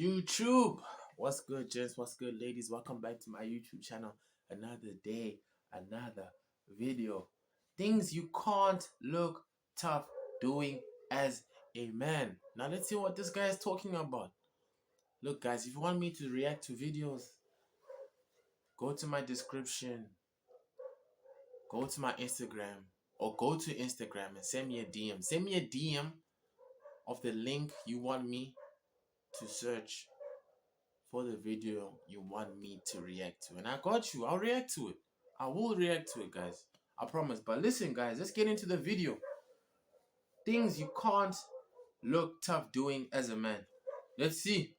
YouTube. What's good, gents? What's good, ladies? Welcome back to my YouTube channel. Another day, another video. Things you can't look tough doing as a man. Now let's see what this guy is talking about. Look, guys, if you want me to react to videos, go to my description, go to my Instagram, or go to Instagram and send me a DM. Send me a DM of the link you want me to search for the video you want me to react to, and I got you. I'll react to it. I will react to it, guys. I promise. But listen, guys, let's get into the video. Things you can't look tough doing as a man. Let's see.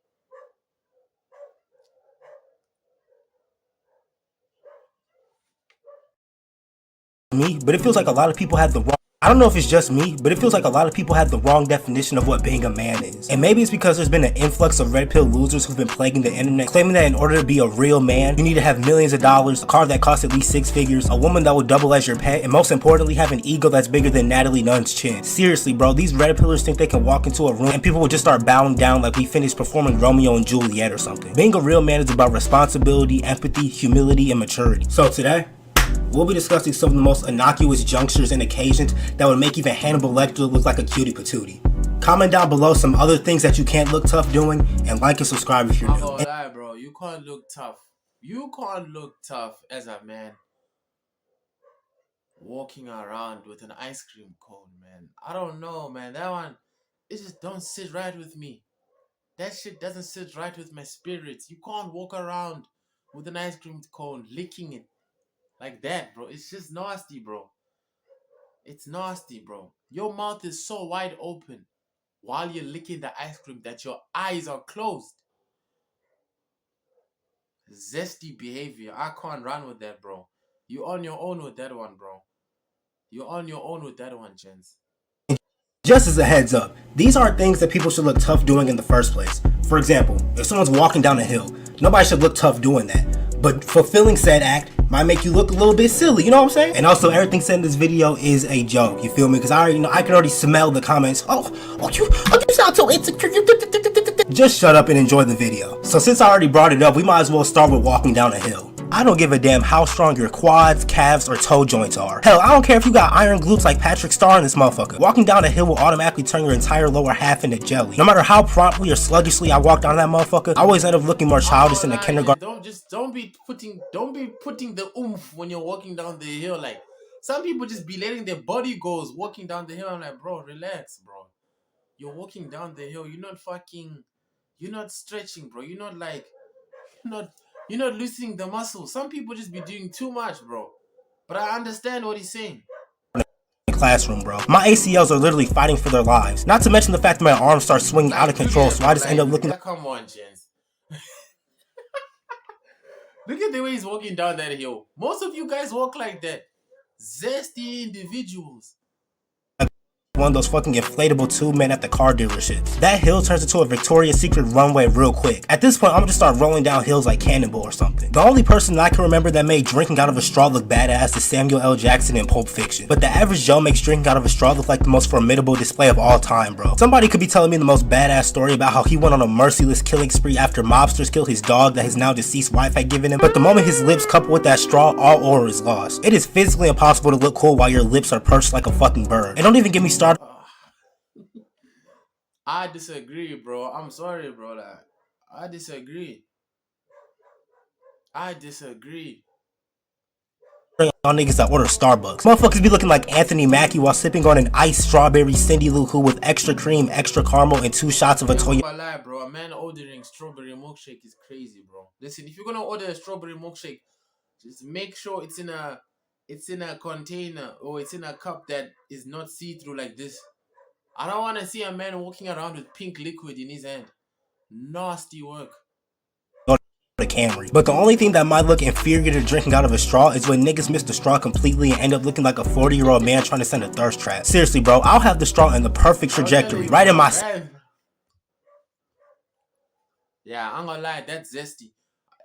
Me, but it feels like a lot of people have the wrong. I don't know if it's just me, but it feels like a lot of people have the wrong definition of what being a man is. And maybe it's because there's been an influx of red pill losers who've been plaguing the internet, claiming that in order to be a real man, you need to have millions of dollars, a car that costs at least 6 figures, a woman that will double as your pet, and most importantly, have an ego that's bigger than Natalie Nunn's chin. Seriously, bro, these red pillers think they can walk into a room and people will just start bowing down like we finished performing Romeo and Juliet or something. Being a real man is about responsibility, empathy, humility, and maturity. So today, we'll be discussing some of the most innocuous junctures and occasions that would make even Hannibal Lecter look like a cutie patootie. Comment down below some other things that you can't look tough doing, and like and subscribe if you're new. I'm gonna lie, bro. You can't look tough. You can't look tough as a man walking around with an ice cream cone, man. I don't know, man. That one, it just don't sit right with me. That shit doesn't sit right with my spirits. You can't walk around with an ice cream cone licking it like that, bro. It's just nasty, bro. It's nasty, bro. Your mouth is so wide open while you're licking the ice cream that your eyes are closed. Zesty behavior. I can't run with that, bro. You on your own with that one, bro. You're on your own with that one, gents. Just as a heads up, these aren't things that people should look tough doing in the first place. For example, if someone's walking down a hill, nobody should look tough doing that. But fulfilling said act might make you look a little bit silly, you know what I'm saying? And also, everything said in this video is a joke, you feel me? Because I already know, I can already smell the comments. You sound so insecure. Just shut up and enjoy the video. So since I already brought it up, we might as well start with walking down a hill. I don't give a damn how strong your quads, calves, or toe joints are. Hell, I don't care if you got iron glutes like Patrick Star in this motherfucker. Walking down a hill will automatically turn your entire lower half into jelly. No matter how promptly or sluggishly I walk down that motherfucker, I always end up looking more childish than a kindergarten. Don't be putting the oomph when you're walking down the hill. Like, some people just be letting their body goes walking down the hill. I'm like, bro, relax, bro. You're walking down the hill. You're not stretching, bro. You're not loosening the muscle. Some people just be doing too much, bro. But I understand what he's saying. Classroom, bro. My ACLs are literally fighting for their lives. Not to mention the fact that my arms start swinging out of control, so I just end up looking like... Come on, gents. Look at the way he's walking down that hill. Most of you guys walk like that. Zesty individuals. One of those fucking inflatable tube men at the car dealerships. That hill turns into a Victoria's Secret runway real quick. At this point, I'm gonna just start rolling down hills like Cannonball or something. The only person that I can remember that made drinking out of a straw look badass is Samuel L. Jackson in Pulp Fiction. But the average Joe makes drinking out of a straw look like the most formidable display of all time, bro. Somebody could be telling me the most badass story about how he went on a merciless killing spree after mobsters killed his dog that his now deceased wife had given him. But the moment his lips couple with that straw, all aura is lost. It is physically impossible to look cool while your lips are perched like a fucking bird. And don't even get me started. I disagree, bro. I'm sorry, bro. Like, I disagree. On niggas that order Starbucks. Motherfuckers be looking like Anthony Mackie while sipping on an iced strawberry Cindy Lou Who with extra cream, extra caramel, and 2 shots of a Toyo. I lie, bro. A man ordering strawberry milkshake is crazy, bro. Listen, if you're gonna order a strawberry milkshake, just make sure it's in a container or it's in a cup that is not see-through like this. I don't want to see a man walking around with pink liquid in his hand. Nasty work. Camry. But the only thing that might look inferior to drinking out of a straw is when niggas miss the straw completely and end up looking like a 40-year-old man trying to send a thirst trap. Seriously, bro, I'll have the straw in the perfect trajectory, right in my... Yeah, I'm gonna lie, that's Zesty.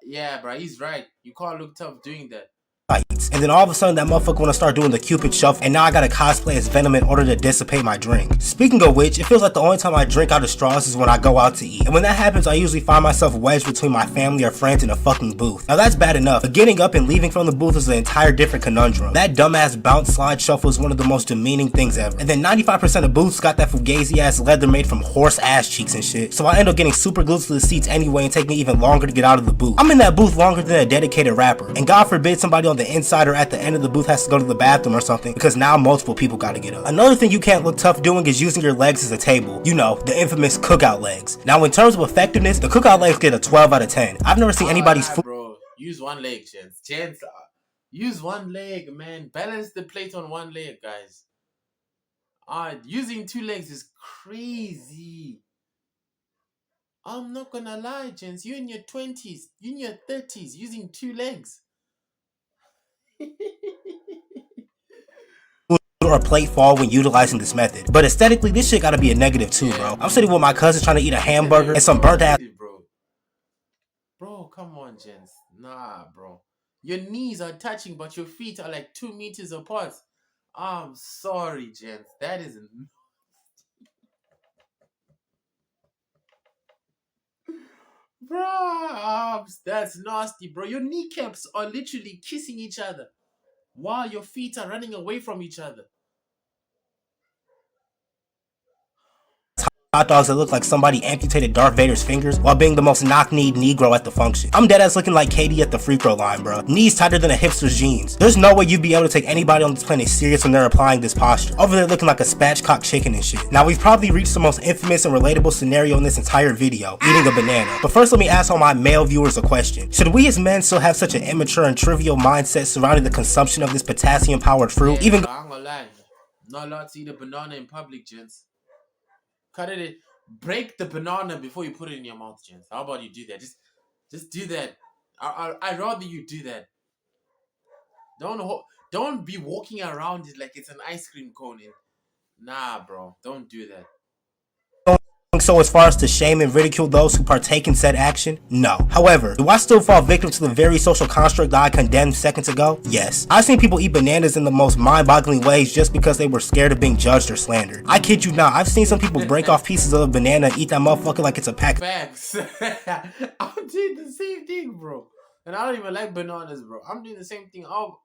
Yeah, bro, he's right. You can't look tough doing that. And then all of a sudden that motherfucker wanna start doing the Cupid shuffle, and now I gotta cosplay as Venom in order to dissipate my drink. Speaking of which, it feels like the only time I drink out of straws is when I go out to eat. And when that happens, I usually find myself wedged between my family or friends in a fucking booth. Now that's bad enough, but getting up and leaving from the booth is an entire different conundrum. That dumbass bounce slide shuffle is one of the most demeaning things ever. And then 95% of booths got that fugazi ass leather made from horse ass cheeks and shit. So I end up getting super glued to the seats anyway and taking me even longer to get out of the booth. I'm in that booth longer than a dedicated rapper. And God forbid somebody on the inside or at the end of the booth has to go to the bathroom or something, because now multiple people gotta get up. Another thing you can't look tough doing is using your legs as a table. You know, the infamous cookout legs. Now in terms of effectiveness, the cookout legs get a 12 out of 10. I've never seen anybody's food. Bro, use one leg, chance. Use one leg, man. Balance the plate on one leg, guys. Using two legs is crazy. I'm not gonna lie, gents. You in your 20s, you in your 30s, using two legs. Or plate fall when utilizing this method. But aesthetically, this shit gotta be a negative too, bro. I'm sitting with my cousin trying to eat a hamburger and some burnt ass. Bro, come on, gents. Nah, bro. Your knees are touching, but your feet are like 2 meters apart. I'm sorry, gents. That is... Bro, that's nasty, bro. Your kneecaps are literally kissing each other while your feet are running away from each other. Hot dogs that look like somebody amputated Darth Vader's fingers while being the most knock-kneed Negro at the function. I'm deadass looking like Katie at the free throw line, bro. Knees tighter than a hipster's jeans. There's no way you'd be able to take anybody on this planet serious when they're applying this posture. Over there looking like a spatchcock chicken and shit. Now we've probably reached the most infamous and relatable scenario in this entire video, eating a banana. But first let me ask all my male viewers a question. Should we as men still have such an immature and trivial mindset surrounding the consumption of this potassium-powered fruit? I'm gonna lie. Not allowed to eat a banana in public, gents. Cut it in. Break the banana before you put it in your mouth, gents. How about you do that? Just do that. I'd rather you do that. Don't be walking around it like it's an ice cream cone. Nah, bro. Don't do that. So as far as to shame and ridicule those who partake in said action? No. However, do I still fall victim to the very social construct that I condemned seconds ago? Yes. I've seen people eat bananas in the most mind-boggling ways just because they were scared of being judged or slandered. I kid you not, I've seen some people break off pieces of a banana and eat that motherfucker like it's a pack. Facts. I'm doing the same thing, bro. And I don't even like bananas, bro. I'm doing the same thing. I'll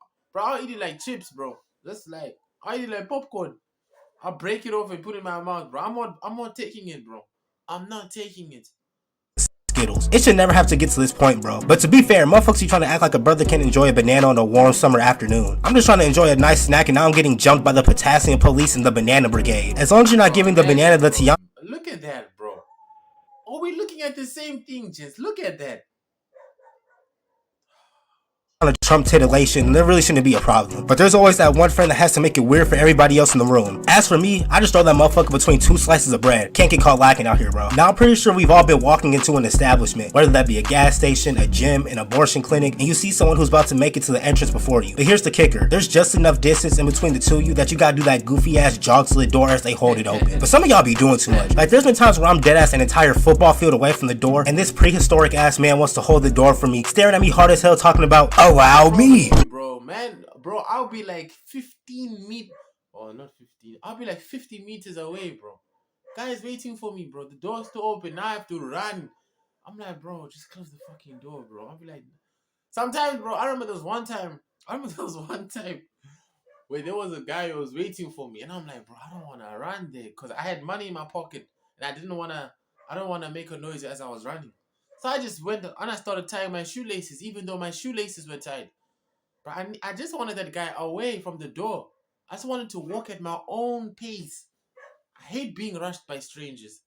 eat it like chips, bro. I'll eat it like popcorn. I'll break it off and put it in my mouth, bro. I'm not taking it, bro. I'm not taking it. Skittles. It should never have to get to this point, bro. But to be fair, motherfuckers you trying to act like a brother can enjoy a banana on a warm summer afternoon. I'm just trying to enjoy a nice snack and now I'm getting jumped by the potassium police and the banana brigade. As long as you're not giving the banana the Tiana. Look at that, bro. Are we looking at the same thing, gents? Look at that. Trump titillation, and there really shouldn't be a problem. But there's always that one friend that has to make it weird for everybody else in the room. As for me, I just throw that motherfucker between two slices of bread. Can't get caught lacking out here, bro. Now I'm pretty sure we've all been walking into an establishment, whether that be a gas station, a gym, an abortion clinic, and you see someone who's about to make it to the entrance before you. But here's the kicker. There's just enough distance in between the two of you that you gotta do that goofy ass jog to the door as they hold it open. But some of y'all be doing too much. Like there's been times where I'm dead ass an entire football field away from the door, and this prehistoric ass man wants to hold the door for me, staring at me hard as hell talking about, allow me. Bro, I'll be like 15 meters. Oh, not 15. I'll be like 50 meters away, bro. Guys waiting for me, bro. The door's still open. Now I have to run. I'm like, bro, just close the fucking door, bro. I'll be like, sometimes, bro. I remember there was one time where there was a guy who was waiting for me, and I'm like, bro, I don't want to run there because I had money in my pocket, and I don't want to make a noise as I was running. So I just went and I started tying my shoelaces, even though my shoelaces were tied. But I just wanted that guy away from the door. I just wanted to walk at my own pace. I hate being rushed by strangers.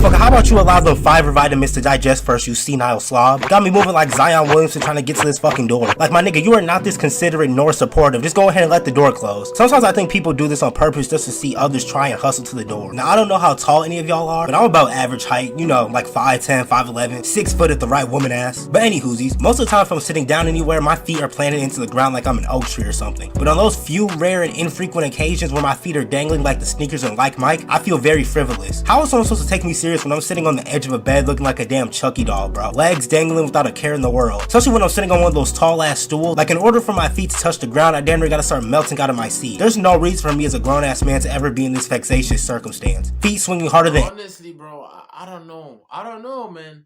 How about you allow the fiber vitamins to digest first, you senile slob? Got me moving like Zion Williamson trying to get to this fucking door. Like, my nigga, you are not this considerate nor supportive. Just go ahead and let the door close. Sometimes I think people do this on purpose just to see others try and hustle to the door. Now, I don't know how tall any of y'all are, but I'm about average height. You know, like 5'10", 5'11", 6 foot if the right woman ass. But anywhoosies, most of the time if I'm sitting down anywhere, my feet are planted into the ground like I'm an oak tree or something. But on those few rare and infrequent occasions where my feet are dangling like the sneakers in Like Mike, I feel very frivolous. How is someone supposed to take me serious when I'm I'm sitting on the edge of a bed looking like a damn Chucky doll, bro. Legs dangling without a care in the world. Especially when I'm sitting on one of those tall ass stools. Like in order for my feet to touch the ground, I damn near gotta start melting out of my seat. There's no reason for me as a grown ass man to ever be in this vexatious circumstance. Feet swinging harder than— honestly, bro, I don't know. I don't know, man.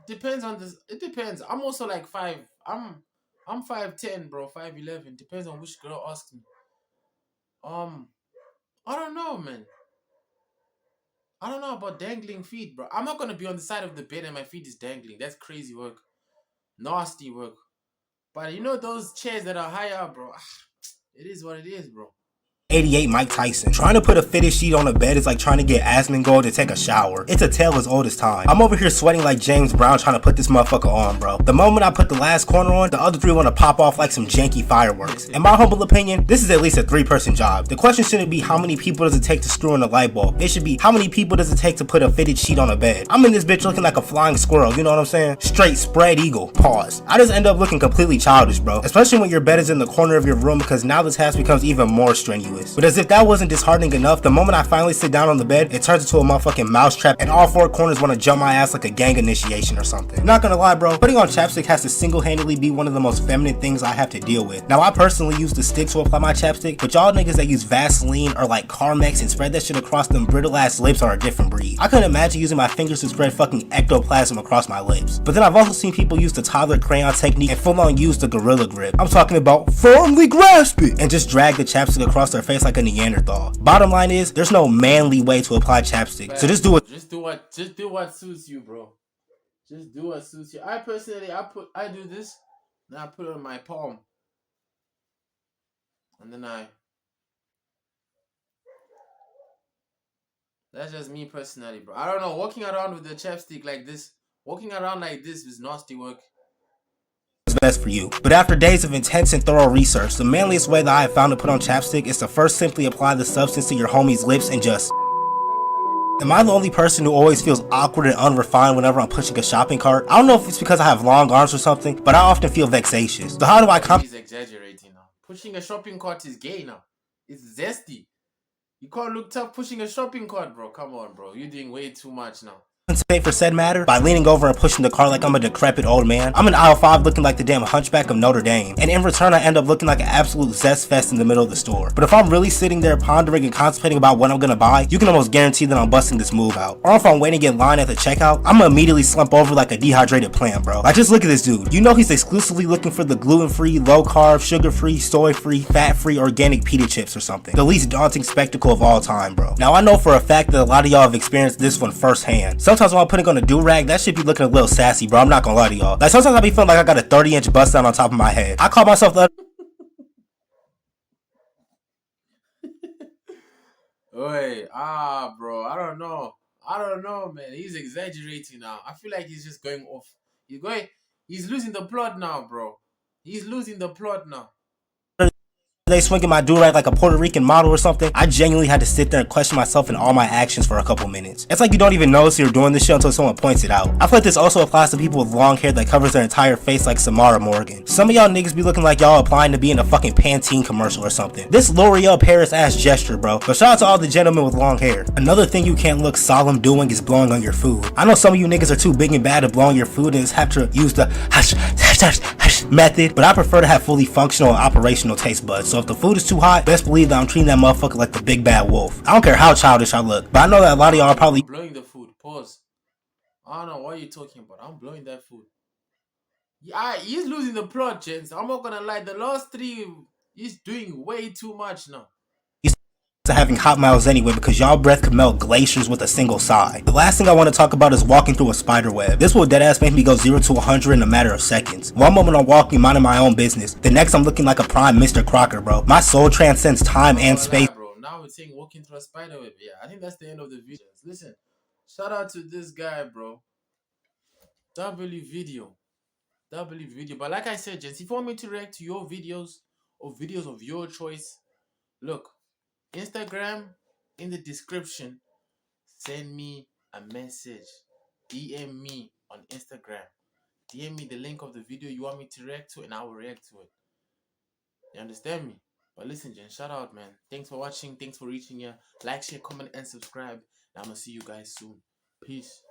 Depends on this. It depends. I'm also like 5. I'm 5'10", bro, 5'11". Depends on which girl asks me. I don't know, man. I don't know about dangling feet, bro. I'm not gonna be on the side of the bed and my feet is dangling. That's crazy work. Nasty work. But you know those chairs that are higher, bro. It is what it is, bro. 88 Mike Tyson. Trying to put a fitted sheet on a bed is like trying to get Asmongold to take a shower. It's a tale as old as time. I'm over here sweating like James Brown trying to put this motherfucker on, bro. The moment I put the last corner on, the other 3 want to pop off like some janky fireworks. In my humble opinion, this is at least a 3-person job. The question shouldn't be how many people does it take to screw in a light bulb. It should be how many people does it take to put a fitted sheet on a bed. I'm in this bitch looking like a flying squirrel, you know what I'm saying? Straight spread eagle. Pause. I just end up looking completely childish, bro. Especially when your bed is in the corner of your room, because now the task becomes even more strenuous. But as if that wasn't disheartening enough, the moment I finally sit down on the bed, it turns into a motherfucking mousetrap and all 4 corners want to jump my ass like a gang initiation or something. Not gonna lie, bro, putting on chapstick has to single-handedly be one of the most feminine things I have to deal with. Now, I personally use the stick to apply my chapstick, but y'all niggas that use Vaseline or like Carmex and spread that shit across them brittle ass lips are a different breed. I couldn't imagine using my fingers to spread fucking ectoplasm across my lips. But then I've also seen people use the toddler crayon technique and full on use the gorilla grip. I'm talking about firmly grasp it and just drag the chapstick across their face like a Neanderthal. Bottom line is, there's no manly way to apply chapstick, so just do it. Just do what suits you, bro. Just do what suits you. I personally, I do this, then I put it on my palm, and then that's just me personally, bro. I don't know, walking around with the chapstick like this, is nasty work. Best for you. But after days of intense and thorough research, the manliest way that I have found to put on chapstick is to first simply apply the substance to your homie's lips and just— Am I the only person who always feels awkward and unrefined whenever I'm pushing a shopping cart? I don't know if it's because I have long arms or something, but I often feel vexatious. So how do I He's exaggerating now. Pushing a shopping cart is gay now. It's zesty. You can't look tough pushing a shopping cart, bro. Come on, bro. You're doing way too much now. For said matter? By leaning over and pushing the car like I'm a decrepit old man. I'm in aisle 5 looking like the damn hunchback of Notre Dame, and in return I end up looking like an absolute zest fest in the middle of the store. But if I'm really sitting there pondering and contemplating about what I'm gonna buy, you can almost guarantee that I'm busting this move out. Or if I'm waiting in line at the checkout, I'm gonna immediately slump over like a dehydrated plant, bro. Like, just look at this dude. You know he's exclusively looking for the gluten-free, low-carb, sugar-free, soy-free, fat-free, organic pita chips or something. The least daunting spectacle of all time, bro. Now I know for a fact that a lot of y'all have experienced this one firsthand. Sometimes when I'm putting on a do-rag, that shit be looking a little sassy, bro. I'm not gonna lie to y'all. Like, sometimes I be feeling like I got a 30-inch bust down on top of my head. I call myself the— Oi, bro, I don't know, man. He's exaggerating now. I feel like he's just going off. He's losing the plot now, bro. He's losing the plot now. They swinging my do-rag like a Puerto Rican model or something. I genuinely had to sit there and question myself and all my actions for a couple minutes. It's like you don't even notice you're doing this shit until someone points it out. I feel like this also applies to people with long hair that covers their entire face like Samara Morgan. Some of y'all niggas be looking like y'all applying to be in a fucking Pantene commercial or something. This L'Oreal Paris ass gesture, bro. But shout out to all the gentlemen with long hair. Another thing you can't look solemn doing is blowing on your food. I know some of you niggas are too big and bad to blow on your food and just have to use the method, but I prefer to have fully functional and operational taste buds. So if the food is too hot, best believe that I'm treating that motherfucker like the big bad wolf. I don't care how childish I look, but I know that a lot of y'all are probably blowing the food. Pause. I don't know what you're talking about. I'm blowing that food. Yeah, he's losing the plot, gents. I'm not gonna lie. The last 3, he's doing way too much now. to having hot mouths anyway because y'all breath can melt glaciers with a single sigh. The last thing I want to talk about is walking through a spider web. This will deadass make me go 0 to 100 in a matter of seconds. One moment I'm walking minding my own business, the next I'm looking like a prime Mr. Crocker, bro. My soul transcends time and space. Bro, now we're saying walking through a spider web. Yeah, I think that's the end of the video. Listen, shout out to this guy, bro. W video. But like I said, gents, if you want me to react to your videos or videos of your choice, look, Instagram in the description. Send me a message. DM me on Instagram. DM me the link of the video you want me to react to, and I will react to it. You understand me? But listen, Jen, shout out, man. Thanks for watching. Thanks for reaching here. Like, share, comment, and subscribe. And I'm gonna see you guys soon. Peace.